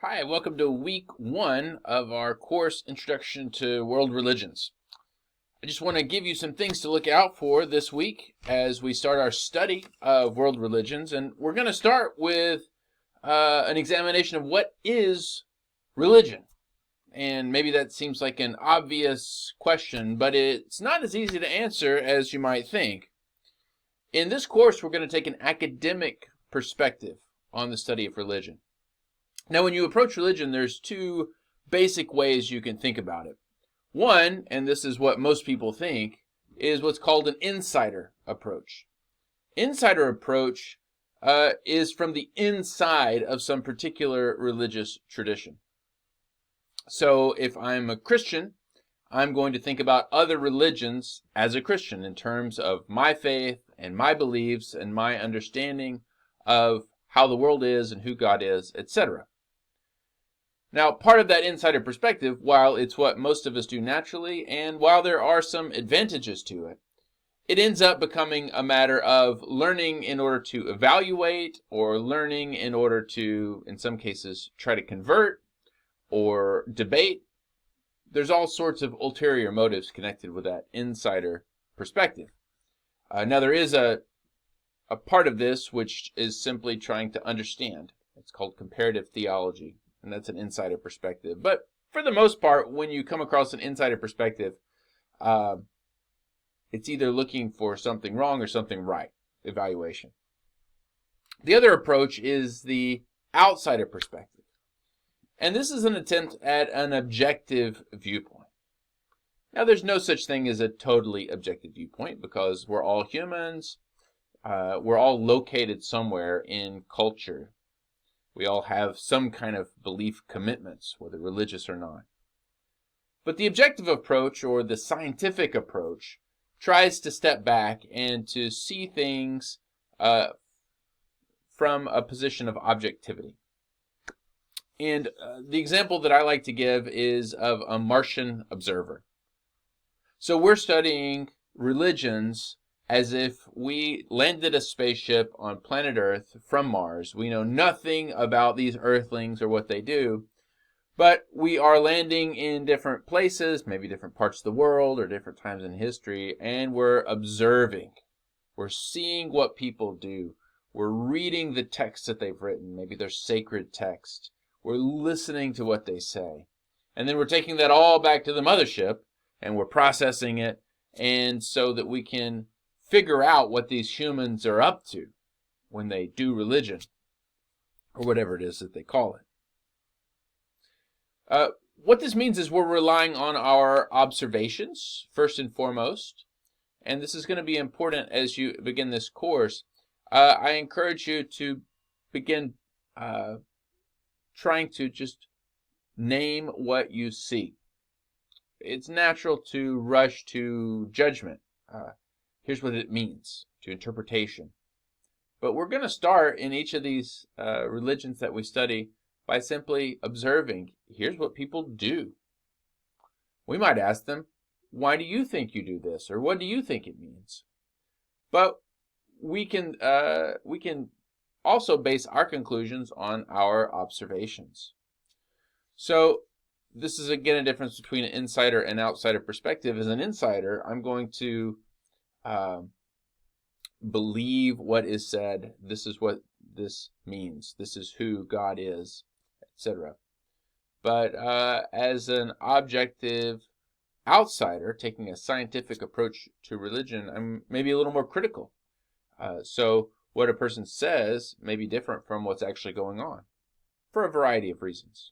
Hi, welcome to week one of our course, Introduction to World Religions. I just want to give you some things to look out for this week as we start our study of world religions. And we're going to start with an examination of what is religion. And maybe that seems like an obvious question, but it's not as easy to answer as you might think. In this course, we're going to take an academic perspective on the study of religion. Now, when you approach religion, there's two basic ways you can think about it. One, and this is what most people think, is what's called an insider approach. Insider approach is from the inside of some particular religious tradition. So if I'm a Christian, I'm going to think about other religions as a Christian in terms of my faith and my beliefs and my understanding of how the world is and who God is, etc. Now, part of that insider perspective, while it's what most of us do naturally, and while there are some advantages to it, it ends up becoming a matter of learning in order to evaluate, or learning in order to, in some cases, try to convert or debate. There's all sorts of ulterior motives connected with that insider perspective. Now, there is a part of this which is simply trying to understand. It's called comparative theology. And that's an insider perspective. But for the most part, when you come across an insider perspective, it's either looking for something wrong or something right, evaluation. The other approach is the outsider perspective. And this is an attempt at an objective viewpoint. Now, there's no such thing as a totally objective viewpoint because we're all humans. We're all located somewhere in culture. We all have some kind of belief commitments, whether religious or not. But the objective approach, or the scientific approach, tries to step back and to see things from a position of objectivity. And the example that I like to give is of a Martian observer. So we're studying religions as if we landed a spaceship on planet Earth from Mars. We know nothing about these Earthlings or what they do, but we are landing in different places, maybe different parts of the world or different times in history, and we're observing. We're seeing what people do. We're reading the texts that they've written, maybe their sacred text. We're listening to what they say. And then we're taking that all back to the mothership, and we're processing it, and so that we can figure out what these humans are up to when they do religion, or whatever it is that they call it. What this means is we're relying on our observations, first and foremost, and this is going to be important as you begin this course. I encourage you to begin trying to just name what you see. It's natural to rush to judgment. Here's what it means, to interpretation. But we're going to start in each of these religions that we study by simply observing, here's what people do. We might ask them, why do you think you do this? Or what do you think it means? But we can also base our conclusions on our observations. So this is again a difference between an insider and outsider perspective. As an insider, I'm going to believe what is said. This is what this means. This is who God is, etc. But as an objective outsider, taking a scientific approach to religion, I'm maybe a little more critical. So what a person says may be different from what's actually going on for a variety of reasons.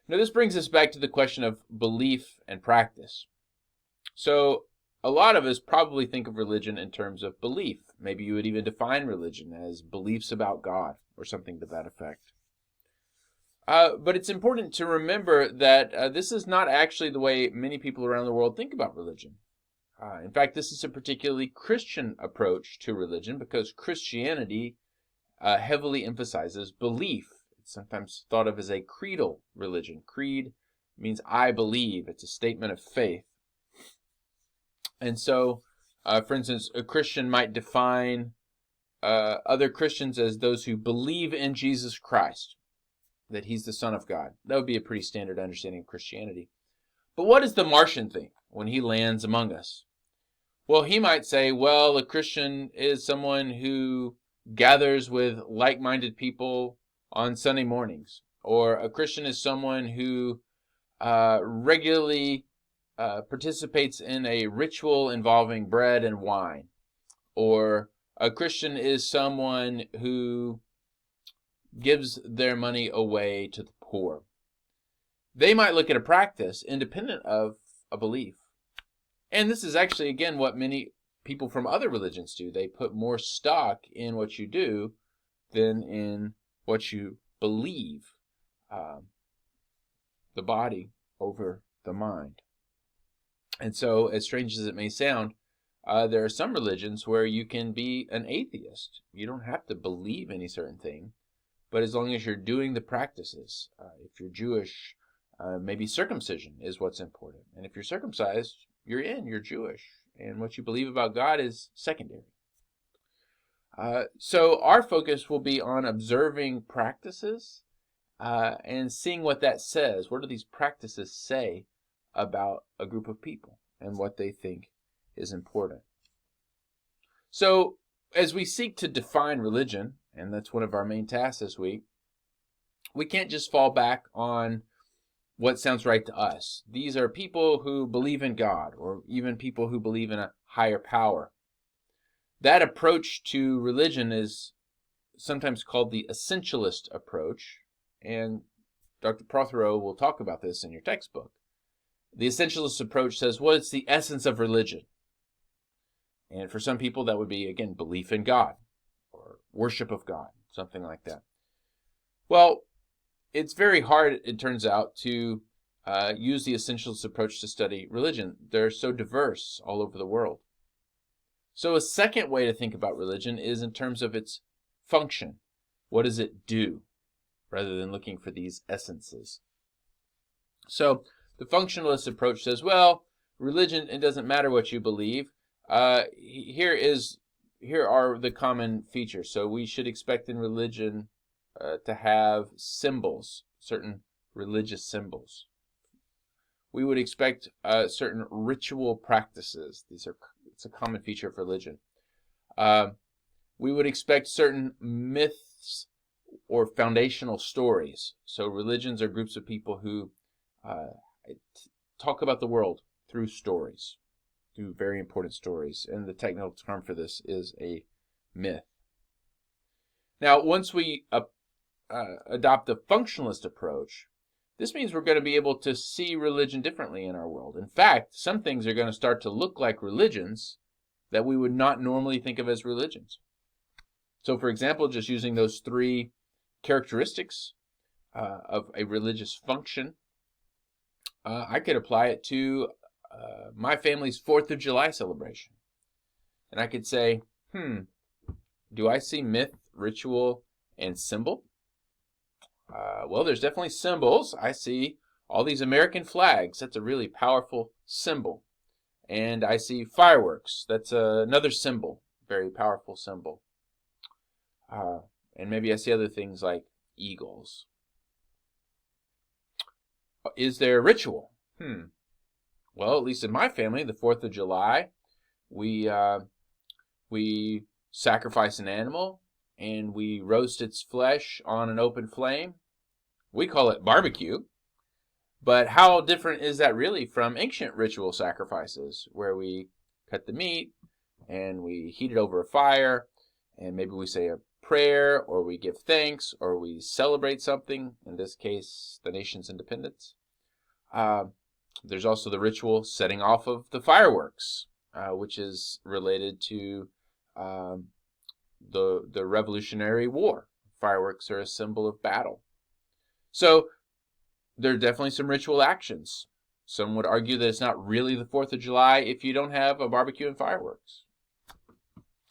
Now, this brings us back to the question of belief and practice. So a lot of us probably think of religion in terms of belief. Maybe you would even define religion as beliefs about God or something to that effect. But it's important to remember that this is not actually the way many people around the world think about religion. In fact, this is a particularly Christian approach to religion because Christianity heavily emphasizes belief. It's sometimes thought of as a creedal religion. Creed means I believe. It's a statement of faith. And so, for instance, a Christian might define other Christians as those who believe in Jesus Christ, that he's the Son of God. That would be a pretty standard understanding of Christianity. But what does the Martian think when he lands among us? Well, he might say, well, a Christian is someone who gathers with like-minded people on Sunday mornings. Or a Christian is someone who regularly participates in a ritual involving bread and wine. Or a Christian is someone who gives their money away to the poor. They might look at a practice independent of a belief. And this is actually, again, what many people from other religions do. They put more stock in what you do than in what you believe. The body over the mind. And so, as strange as it may sound, there are some religions where you can be an atheist. You don't have to believe any certain thing, but as long as you're doing the practices, if you're Jewish, maybe circumcision is what's important. And if you're circumcised, you're Jewish. And what you believe about God is secondary. So our focus will be on observing practices and seeing what that says. What do these practices say about a group of people and what they think is important? So as we seek to define religion, and that's one of our main tasks this week, we can't just fall back on what sounds right to us. These are people who believe in God, or even people who believe in a higher power. That approach to religion is sometimes called the essentialist approach, and Dr. Prothero will talk about this in your textbook. The essentialist approach says, well, it's the essence of religion. And for some people, that would be, again, belief in God, or worship of God, something like that. Well, it's very hard, it turns out, to use the essentialist approach to study religion. They're so diverse all over the world. So a second way to think about religion is in terms of its function. What does it do? Rather than looking for these essences. So the functionalist approach says, well, religion, it doesn't matter what you believe. Here are the common features. So we should expect in religion to have symbols, certain religious symbols. We would expect certain ritual practices. It's a common feature of religion. We would expect certain myths or foundational stories. So religions are groups of people who talk about the world through stories, through very important stories. And the technical term for this is a myth. Now, once we adopt the functionalist approach, this means we're going to be able to see religion differently in our world. In fact, some things are going to start to look like religions that we would not normally think of as religions. So, for example, just using those three characteristics of a religious function, I could apply it to my family's 4th of July celebration. And I could say, do I see myth, ritual, and symbol? Well, there's definitely symbols. I see all these American flags. That's a really powerful symbol. And I see fireworks. That's another symbol, very powerful symbol. And maybe I see other things like eagles. Is there a ritual? Well, at least in my family, the 4th of July, we sacrifice an animal and we roast its flesh on an open flame. We call it barbecue. But how different is that really from ancient ritual sacrifices where we cut the meat and we heat it over a fire and maybe we say a prayer or we give thanks or we celebrate something, in this case, the nation's independence. There's also the ritual setting off of the fireworks, which is related to the Revolutionary War. Fireworks are a symbol of battle. So there are definitely some ritual actions. Some would argue that it's not really the 4th of July if you don't have a barbecue and fireworks.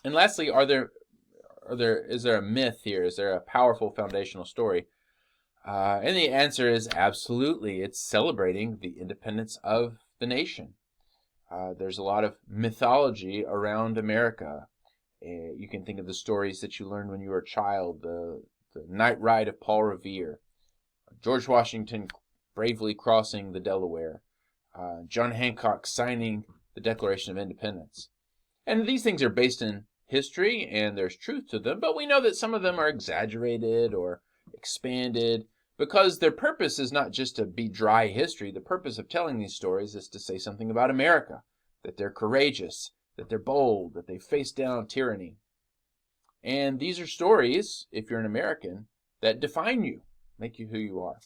And lastly, is there a myth here? Is there a powerful foundational story? And the answer is absolutely. It's celebrating the independence of the nation. There's a lot of mythology around America. You can think of the stories that you learned when you were a child, the night ride of Paul Revere, George Washington bravely crossing the Delaware, John Hancock signing the Declaration of Independence. And these things are based in history, and there's truth to them, but we know that some of them are exaggerated or expanded because their purpose is not just to be dry history. The purpose of telling these stories is to say something about America, that they're courageous, that they're bold, that they face down tyranny. And these are stories, if you're an American, that define you, make you who you are.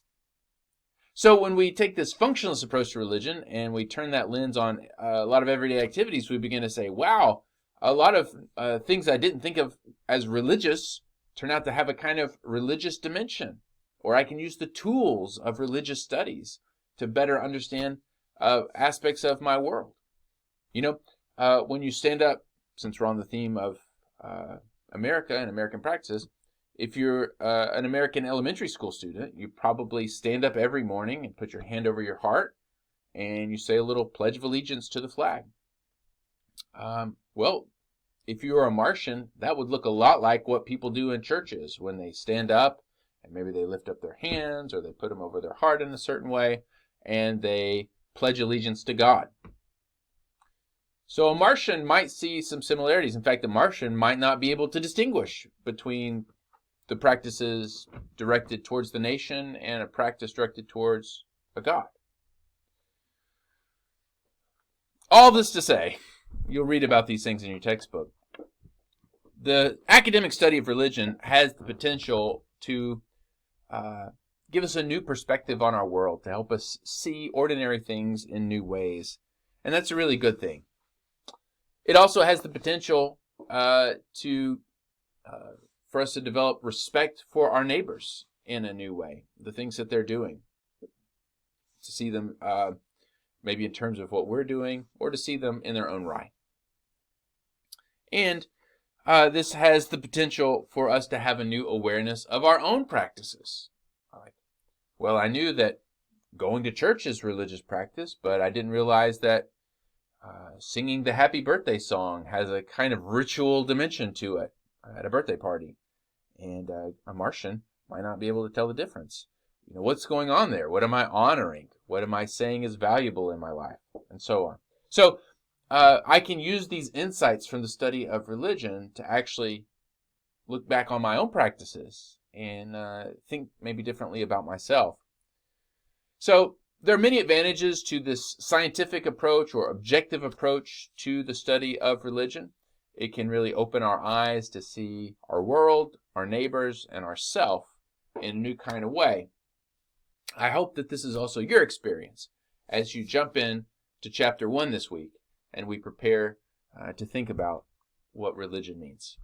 So when we take this functionalist approach to religion and we turn that lens on a lot of everyday activities, we begin to say, wow, a lot of things I didn't think of as religious turn out to have a kind of religious dimension. Or I can use the tools of religious studies to better understand aspects of my world. You know, when you stand up, since we're on the theme of America and American practices, if you're an American elementary school student, you probably stand up every morning and put your hand over your heart and you say a little Pledge of Allegiance to the flag. Well, if you were a Martian, that would look a lot like what people do in churches when they stand up and maybe they lift up their hands or they put them over their heart in a certain way and they pledge allegiance to God. So a Martian might see some similarities. In fact, a Martian might not be able to distinguish between the practices directed towards the nation and a practice directed towards a God. All this to say, you'll read about these things in your textbook. The academic study of religion has the potential to give us a new perspective on our world, to help us see ordinary things in new ways. And that's a really good thing. It also has the potential for us to develop respect for our neighbors in a new way, the things that they're doing, to see them maybe in terms of what we're doing, or to see them in their own right. And this has the potential for us to have a new awareness of our own practices. Well, I knew that going to church is religious practice, but I didn't realize that singing the happy birthday song has a kind of ritual dimension to it at a birthday party. And a Martian might not be able to tell the difference. You know, what's going on there? What am I honoring? What am I saying is valuable in my life? And so on. So I can use these insights from the study of religion to actually look back on my own practices and think maybe differently about myself. So there are many advantages to this scientific approach or objective approach to the study of religion. It can really open our eyes to see our world, our neighbors, and ourself in a new kind of way. I hope that this is also your experience as you jump in to chapter 1 this week and we prepare to think about what religion means.